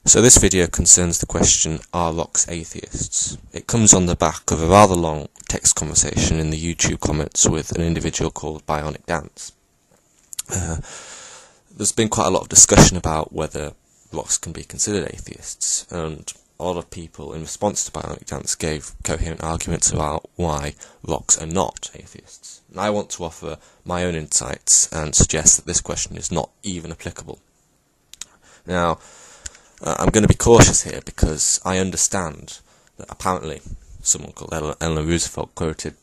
So this video concerns the question, are rocks atheists? It comes on the back of a rather long text conversation in the YouTube comments with an individual called Bionicdance. There's been quite a lot of discussion about whether rocks can be considered atheists, and a lot of people in response to Bionicdance gave coherent arguments about why rocks are not atheists. And I want to offer my own insights and suggest that this question is not even applicable. Now, I'm going to be cautious here because I understand that apparently someone called Eleanor Roosevelt quoted,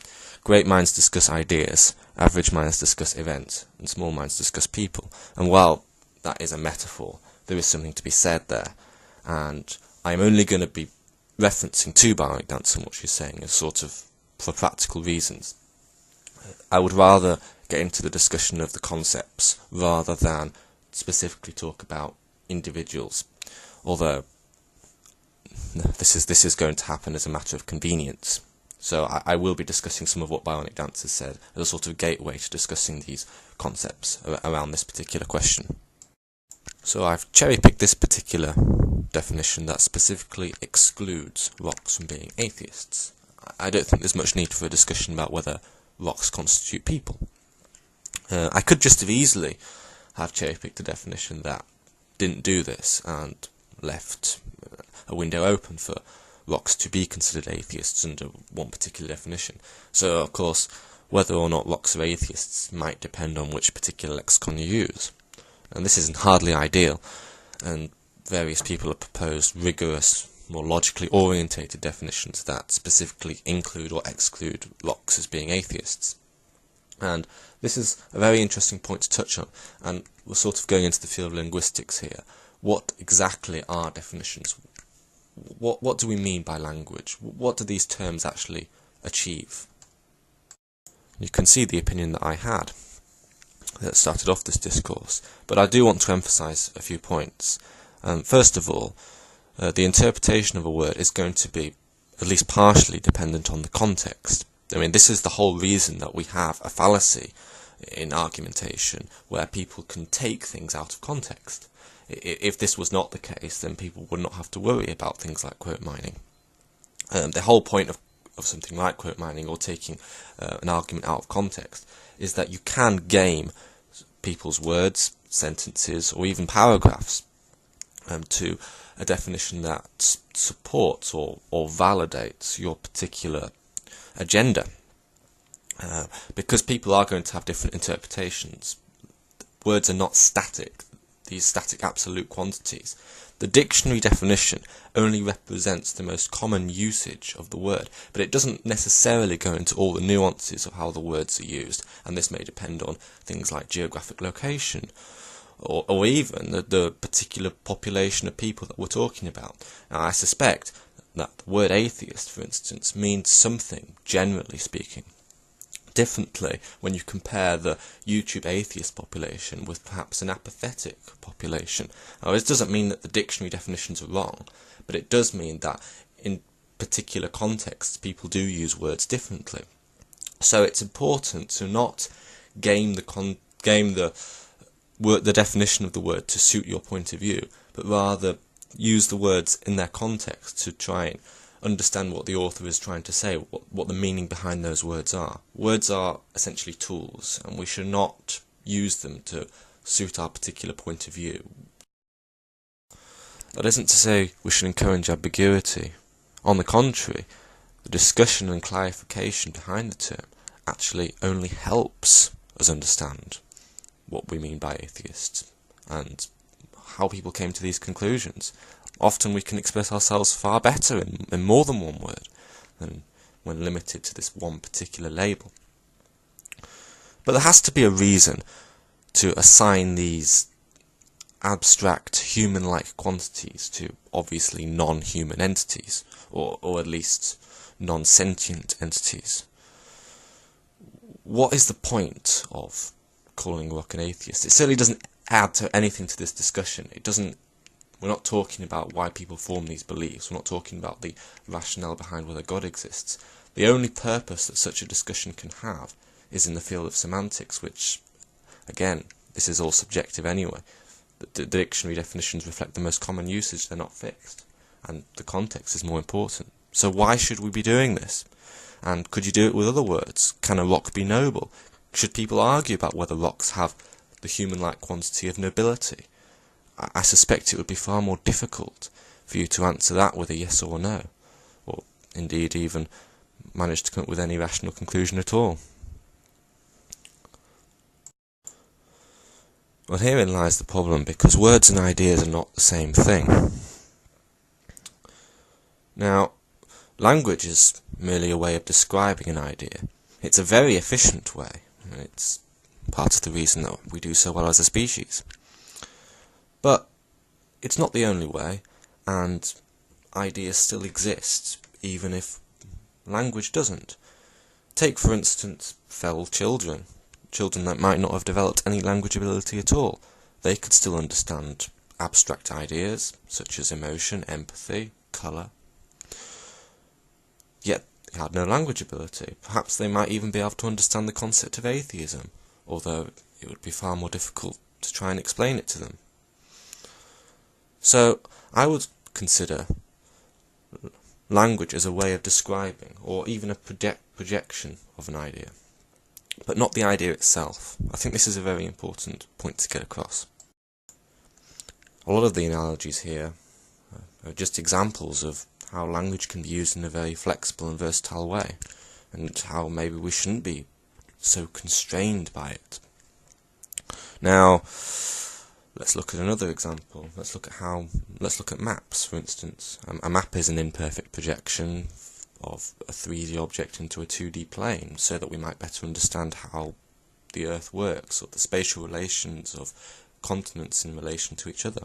"Great minds discuss ideas, average minds discuss events, and small minds discuss people." And while that is a metaphor, there is something to be said there, and I'm only going to be referencing to Bionicdance and what she's saying as sort of for practical reasons. I would rather get into the discussion of the concepts rather than specifically talk about individuals. Although this is going to happen as a matter of convenience. So I will be discussing some of what Bionicdance has said as a sort of gateway to discussing these concepts around this particular question. So I've cherry-picked this particular definition that specifically excludes rocks from being atheists. I don't think there's much need for a discussion about whether rocks constitute people. I could just as easily have cherry-picked a definition that didn't do this and left a window open for rocks to be considered atheists under one particular definition. So, of course, whether or not rocks are atheists might depend on which particular lexicon you use. And this isn't hardly ideal, and various people have proposed rigorous, more logically orientated definitions that specifically include or exclude rocks as being atheists. And this is a very interesting point to touch on, and we're sort of going into the field of linguistics here. What exactly are definitions? What do we mean by language? What do these terms actually achieve? You can see the opinion that I had that started off this discourse, but I do want to emphasise a few points. First of all, the interpretation of a word is going to be at least partially dependent on the context. I mean, this is the whole reason that we have a fallacy in argumentation, where people can take things out of context. If this was not the case, then people would not have to worry about things like quote mining. The whole point of something like quote mining or taking an argument out of context is that you can game people's words, sentences, or even paragraphs to a definition that supports or validates your particular agenda. Because people are going to have different interpretations. Words are not static, these static absolute quantities. The dictionary definition only represents the most common usage of the word, but it doesn't necessarily go into all the nuances of how the words are used, and this may depend on things like geographic location, or even the particular population of people that we're talking about. Now, I suspect that the word atheist, for instance, means something, generally speaking, differently when you compare the YouTube atheist population with perhaps an apathetic population. Now, this doesn't mean that the dictionary definitions are wrong, but it does mean that in particular contexts people do use words differently. So it's important to not game the definition of the word to suit your point of view, but rather use the words in their context to try and understand what the author is trying to say, what the meaning behind those words are. Words are essentially tools, and we should not use them to suit our particular point of view. That isn't to say we should encourage ambiguity. On the contrary, the discussion and clarification behind the term actually only helps us understand what we mean by atheists and how people came to these conclusions. Often we can express ourselves far better in more than one word than when limited to this one particular label. But there has to be a reason to assign these abstract human-like quantities to obviously non-human entities, or at least non-sentient entities. What is the point of calling a rock an atheist? It certainly doesn't add to anything to this discussion. We're not talking about why people form these beliefs. We're not talking about the rationale behind whether God exists. The only purpose that such a discussion can have is in the field of semantics, which, again, this is all subjective anyway. The dictionary definitions reflect the most common usage, they're not fixed, and the context is more important. So why should we be doing this? And could you do it with other words? Can a rock be noble? Should people argue about whether rocks have the human-like quantity of nobility? I suspect it would be far more difficult for you to answer that with a yes or no, or indeed even manage to come up with any rational conclusion at all. Well, herein lies the problem, because words and ideas are not the same thing. Now, language is merely a way of describing an idea. It's a very efficient way, and it's part of the reason that we do so well as a species. But it's not the only way, and ideas still exist, even if language doesn't. Take, for instance, feral children that might not have developed any language ability at all. They could still understand abstract ideas, such as emotion, empathy, colour. Yet they had no language ability. Perhaps they might even be able to understand the concept of atheism, although it would be far more difficult to try and explain it to them. So I would consider language as a way of describing, or even a projection of an idea, but not the idea itself. I think this is a very important point to get across. A lot of the analogies here are just examples of how language can be used in a very flexible and versatile way, and how maybe we shouldn't be so constrained by it. Now, let's look at another example. Let's look at maps, for instance. A map is an imperfect projection of a 3D object into a 2D plane, so that we might better understand how the Earth works, or the spatial relations of continents in relation to each other.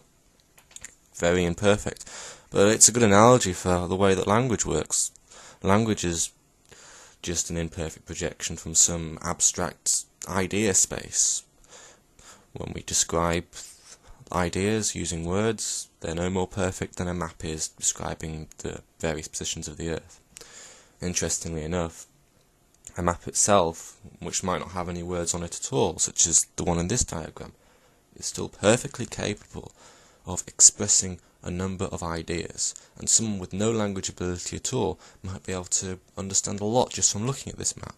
Very imperfect, but it's a good analogy for the way that language works. Language is just an imperfect projection from some abstract idea space. When we describe ideas using words, they're no more perfect than a map is describing the various positions of the Earth. Interestingly enough, a map itself, which might not have any words on it at all, such as the one in this diagram, is still perfectly capable of expressing a number of ideas, and someone with no language ability at all might be able to understand a lot just from looking at this map.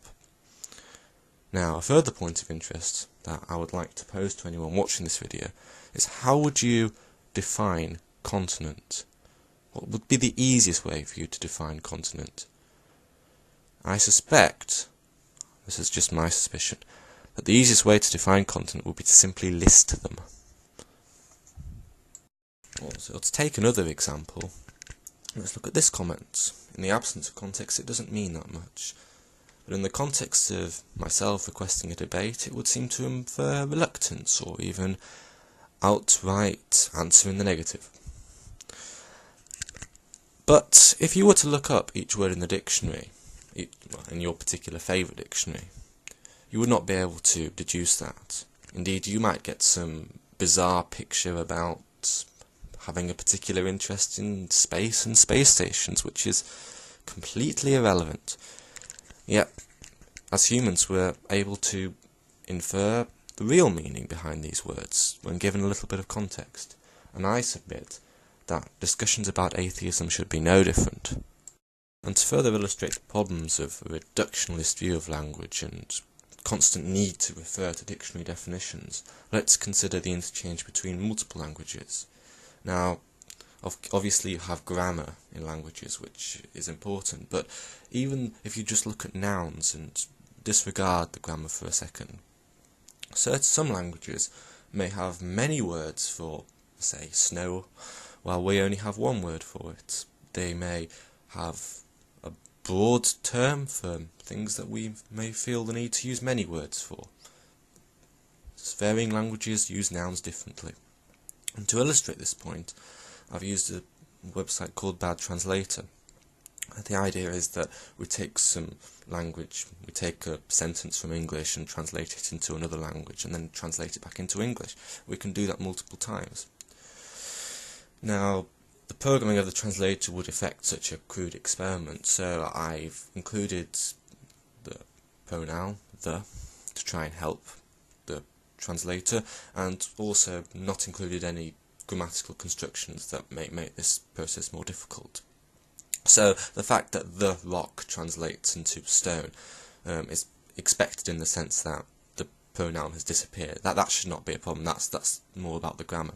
Now, a further point of interest that I would like to pose to anyone watching this video is, how would you define continent? What would be the easiest way for you to define continent? I suspect, this is just my suspicion, that the easiest way to define continent would be to simply list them. So let's take another example. Let's look at this comment. In the absence of context, it doesn't mean that much. But in the context of myself requesting a debate, it would seem to infer reluctance, or even outright answer in the negative. But if you were to look up each word in the dictionary, in your particular favourite dictionary, you would not be able to deduce that. Indeed, you might get some bizarre picture about having a particular interest in space and space stations, which is completely irrelevant. Yet, as humans, we're able to infer the real meaning behind these words when given a little bit of context, and I submit that discussions about atheism should be no different. And to further illustrate the problems of a reductionist view of language and constant need to refer to dictionary definitions, let's consider the interchange between multiple languages. Now, obviously you have grammar in languages, which is important, but even if you just look at nouns and disregard the grammar for a second, some languages may have many words for, say, snow, while we only have one word for it. They may have a broad term for things that we may feel the need to use many words for. Varying languages use nouns differently. And to illustrate this point, I've used a website called Bad Translator. The idea is that we take some language, we take a sentence from English and translate it into another language, and then translate it back into English. We can do that multiple times. Now, the programming of the translator would affect such a crude experiment, so I've included the pronoun the to try and help the translator, and also not included any grammatical constructions that may make this process more difficult. So the fact that the rock translates into stone is expected in the sense that the pronoun has disappeared. That should not be a problem. That's more about the grammar.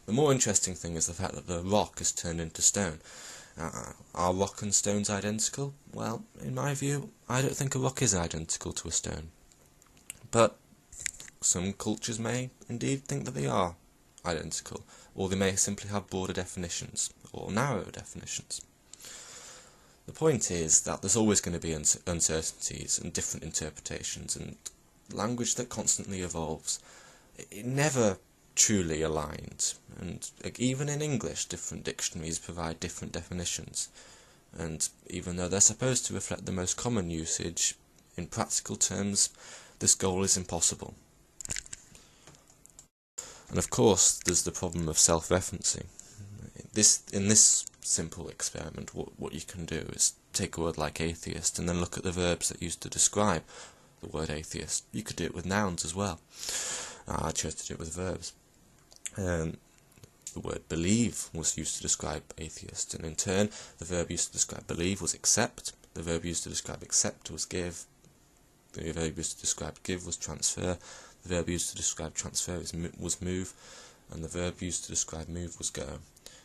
The more interesting thing is the fact that the rock has turned into stone. Are rock and stones identical? Well, in my view, I don't think a rock is identical to a stone. But some cultures may indeed think that they are identical, or they may simply have broader definitions, or narrower definitions. The point is that there's always going to be uncertainties and different interpretations, and language that constantly evolves. It never truly aligned, and even in English different dictionaries provide different definitions, and even though they're supposed to reflect the most common usage, in practical terms this goal is impossible. And of course there's the problem of self-referencing. In this simple experiment, what you can do is take a word like atheist and then look at the verbs that used to describe the word atheist. You could do it with nouns as well. I chose to do it with verbs. The word believe was used to describe atheist, and in turn the verb used to describe believe was accept, the verb used to describe accept was give, the verb used to describe give was transfer, the verb used to describe transfer was move, and the verb used to describe move was go,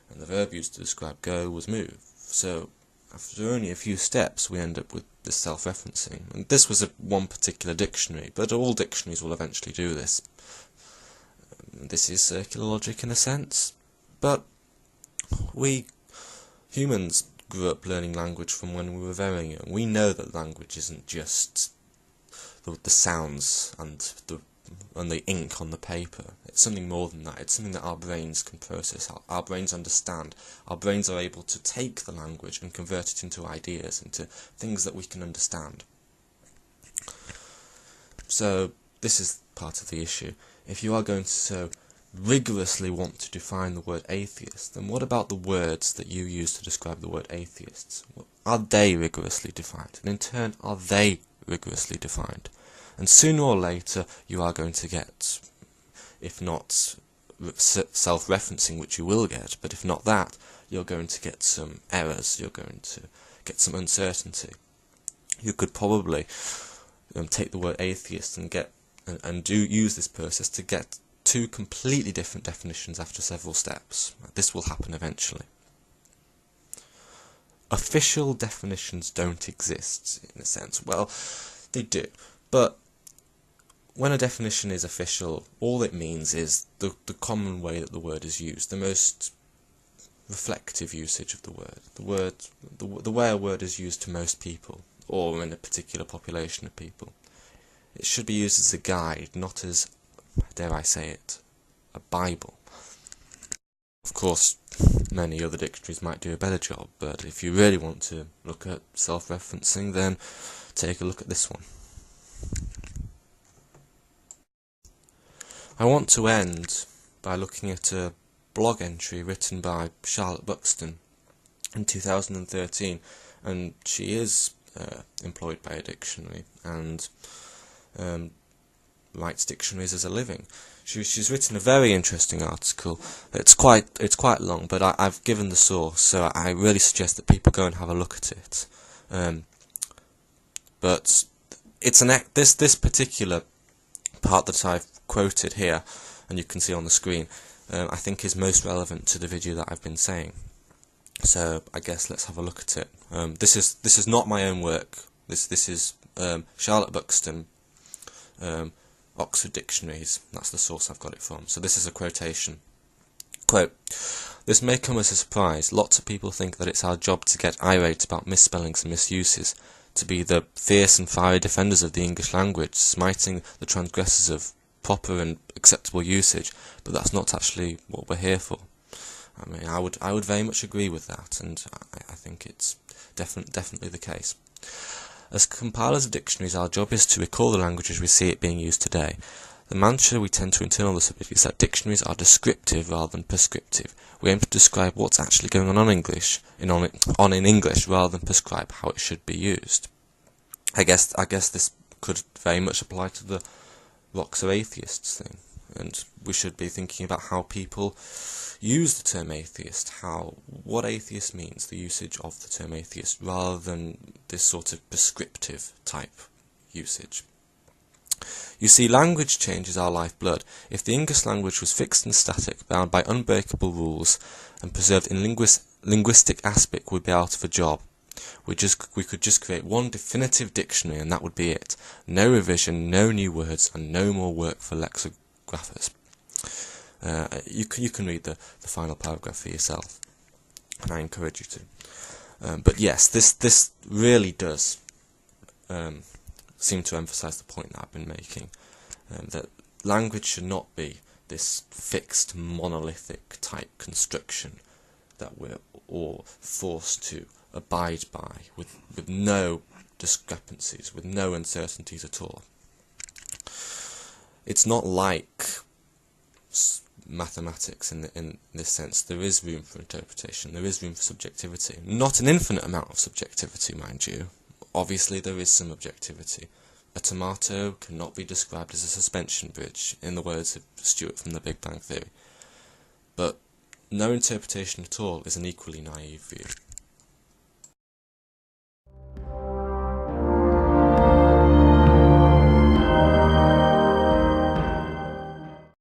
and the verb used to describe go was move. So after only a few steps we end up with this self-referencing, and this was one particular dictionary, but all dictionaries will eventually do this. This is circular logic in a sense, but we humans grew up learning language from when we were very young. We know that language isn't just the sounds and the ink on the paper. It's something more than that. It's something that our brains can process, our brains understand. Our brains are able to take the language and convert it into ideas, into things that we can understand. So this is part of the issue. If you are going to so rigorously want to define the word atheist, then what about the words that you use to describe the word atheists? Are they rigorously defined? And in turn, are they rigorously defined? And sooner or later, you are going to get, if not self-referencing, which you will get, but if not that, you're going to get some errors, you're going to get some uncertainty. You could probably take the word atheist and use this process to get two completely different definitions after several steps. This will happen eventually. Official definitions don't exist, in a sense. Well, they do, but when a definition is official, all it means is the common way that the word is used, the most reflective usage of the word, the way a word is used to most people, or in a particular population of people. It should be used as a guide, not as, dare I say it, a Bible. Of course, many other dictionaries might do a better job, but if you really want to look at self-referencing, then take a look at this one. I want to end by looking at a blog entry written by Charlotte Buxton in 2013, and she is employed by a dictionary and writes dictionaries as a living. She's written a very interesting article. It's quite long, but I've given the source, so I really suggest that people go and have a look at it. But it's this particular part that I've quoted here, and you can see on the screen, I think is most relevant to the video that I've been saying. So I guess let's have a look at it. This is not my own work. This is Charlotte Buxton, Oxford Dictionaries. That's the source I've got it from. So this is a quotation. Quote, "This may come as a surprise. Lots of people think that it's our job to get irate about misspellings and misuses, to be the fierce and fiery defenders of the English language, smiting the transgressors of proper and acceptable usage, but that's not actually what we're here for." I mean, I would very much agree with that, and I think it's definitely the case. As compilers of dictionaries, our job is to recall the language as we see it being used today. The mantra we tend to internal the subject is that dictionaries are descriptive rather than prescriptive. We aim to describe what's actually going on in English, in English, rather than prescribe how it should be used. I guess this could very much apply to the rocks are atheists thing, and we should be thinking about how people use the term atheist, what atheist means, the usage of the term atheist, rather than this sort of prescriptive type usage. You see, language changes our lifeblood. If the English language was fixed and static, bound by unbreakable rules, and preserved in linguistic aspic, we'd be out of a job. We could just create one definitive dictionary, and that would be it. No revision, no new words, and no more work for lexicographers. You can read the final paragraph for yourself, and I encourage you to. But yes, this really does seem to emphasise the point that I've been making, that language should not be this fixed, monolithic type construction that we're all forced to abide by, with no discrepancies, with no uncertainties at all. It's not like mathematics in this sense. There is room for interpretation, there is room for subjectivity. Not an infinite amount of subjectivity, mind you. Obviously there is some objectivity. A tomato cannot be described as a suspension bridge, in the words of Stewart from The Big Bang Theory. But no interpretation at all is an equally naive view.